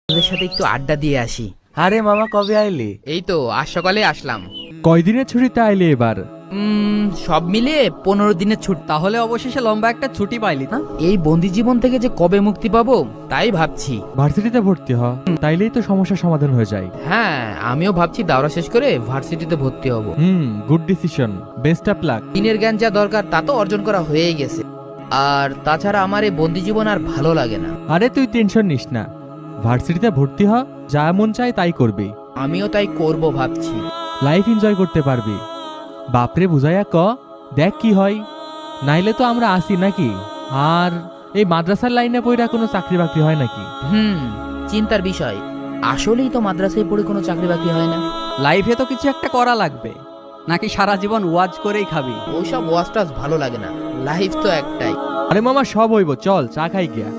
ওদের সাথে একটু আড্ডা দিয়ে আসি। আরে মামা কবে আইলি? এই তো আজ সকালে আসলাম। কয়দিনের ছুটিতে আইলে এবার? সব মিলিয়ে 15 দিনের ছুটি। তাহলে অবশেষে লম্বা একটা ছুটি পাইলি না? এই বন্দি জীবন থেকে যে কবে মুক্তি পাবো তাই ভাবছি। ভার্সিটিতে ভর্তি হ, তাইলেই তো সমস্যার সমাধান হয়ে যায়। হ্যাঁ, আমিও ভাবছি দাওরা শেষ করে ভার্সিটিতে ভর্তি হব। Good decision, best of luck. দিনের জ্ঞান যা দরকার তা তো অর্জন করা হয়েই গেছে। আর তাছাড়া আমার এই বন্দি জীবন আর ভালো লাগে না। আরে তুই টেনশন নিস না, ভার্সিটিতে ভর্তি হ, যা মন চায় তাই করবি। আমিও তাই করব ভাবছি। লাইফ এনজয় করতে পারবি। বাপরে বুঝাইয়া ক, দেখ কি হয়। নাইলে তো আমরা আসি নাকি। আর এই মাদ্রাসার লাইনে পড়া কোনো চাকরি বাকরি হয় নাকি? চিন্তার বিষয়। আসলেই তো মাদ্রাসায় পড়ে কোনো চাকরি বাকরি হয় না। লাইফে তো কিছু একটা করা লাগবে, নাকি সারা জীবন ওয়াজ করেই খাবি? ওইসব ওয়াজ টাজ ভালো লাগে না, লাইফ তো একটাই। আরে মামা সব হইব, চল চা খাই গিয়া।